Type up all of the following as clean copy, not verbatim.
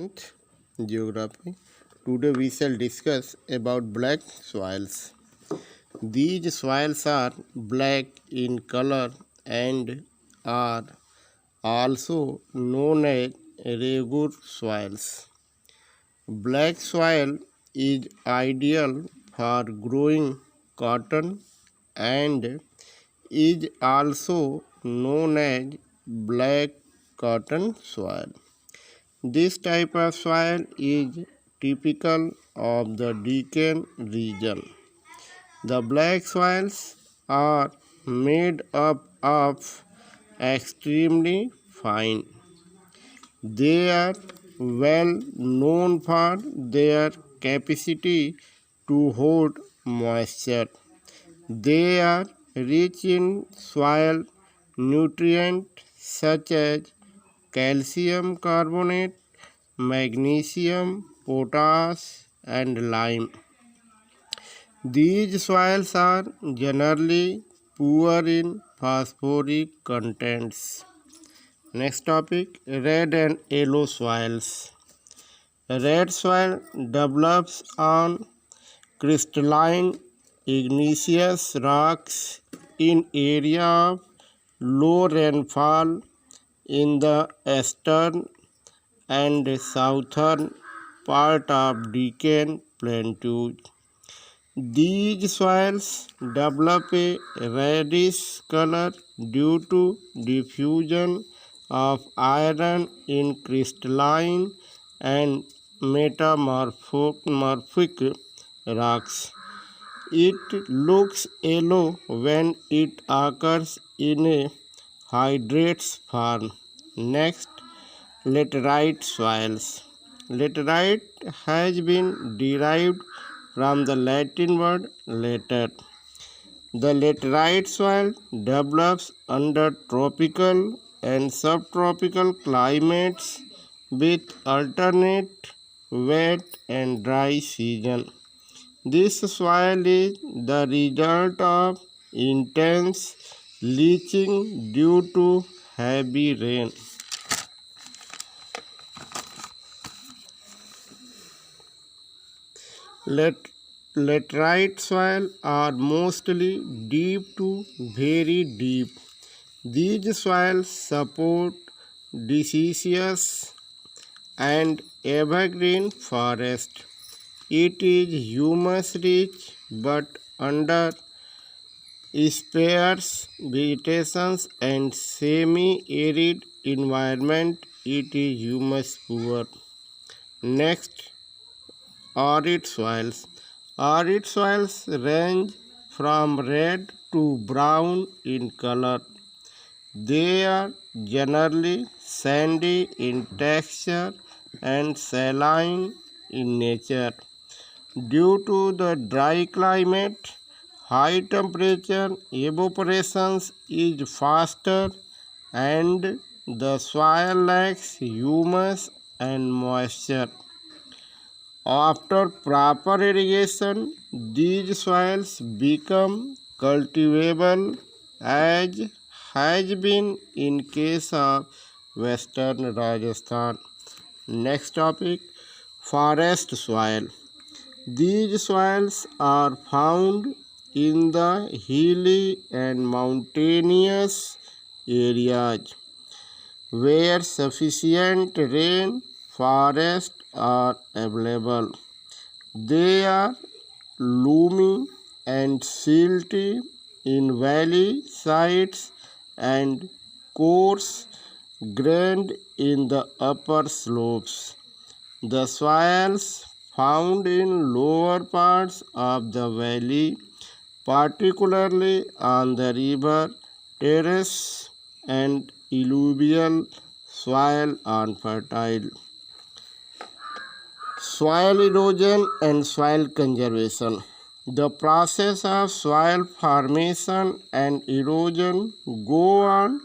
10th Geography. Today we shall discuss about black soils. These soils are black in color and are also known as regur soils. Black soil is ideal for growing cotton and is also known as black cotton soil. This type of soil is typical of the Deccan region. The black soils are made up of extremely fine. They are well known for their capacity to hold moisture. They are rich in soil nutrients such as calcium carbonate, magnesium, potash, and lime. These soils are generally poor in phosphoric contents. Next topic, red and yellow soils. Red soil develops on crystalline igneous rocks in area of low rainfall in the eastern and southern part of Deccan Plateau. These soils develop a reddish color due to diffusion of iron in crystalline and metamorphic rocks. It looks yellow when it occurs in a hydrate form. Next, laterite soils. Laterite has been derived from the Latin word later. The laterite soil develops under tropical and subtropical climates with alternate wet and dry season. This soil is the result of intense leaching due to heavy rain. Laterite soil are mostly deep to very deep. These soils support deciduous and evergreen forest. It is humus rich but under sparse vegetation and semi-arid environment it is humus poor. Next, arid soils. Arid soils range from red to brown in color. They are generally sandy in texture and saline in nature. Due to the dry climate, high temperature evaporation is faster and the soil lacks humus and moisture. After proper irrigation, these soils become cultivable as has been in case of Western Rajasthan. Next topic, forest soil. These soils are found in the hilly and mountainous areas where sufficient rain forests are available. They are loamy and silty in valley sides and coarse grained in the upper slopes. The soils found in lower parts of the valley, particularly on the river terrace and alluvial soil, are fertile. Soil erosion and soil conservation. The process of soil formation and erosion go on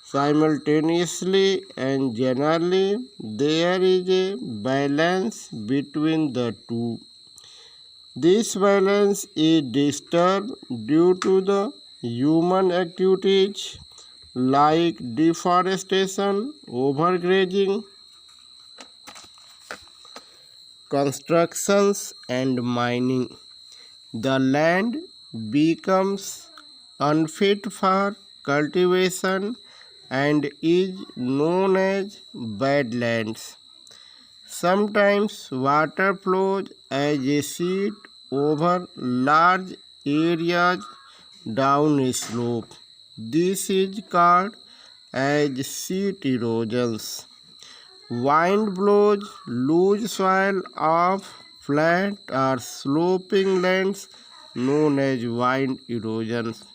simultaneously and generally there is a balance between the two. This balance is disturbed due to the human activities like deforestation, overgrazing, constructions and mining. The land becomes unfit for cultivation and is known as badlands. Sometimes water flows as a sheet over large areas down a slope. This is called as sheet erosions. Wind blows loose soil off flat or sloping lands known as wind erosions.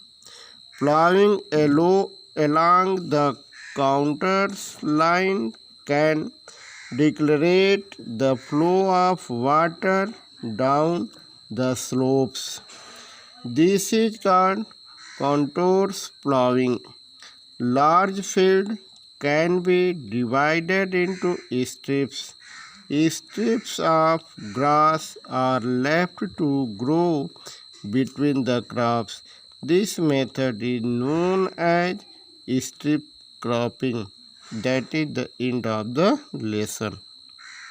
Plowing along the contours line can declarate the flow of water down the slopes. This is called contours plowing. Large field can be divided into strips. Strips of grass are left to grow between the crops. This method is known as strip cropping. That is the end of the lesson.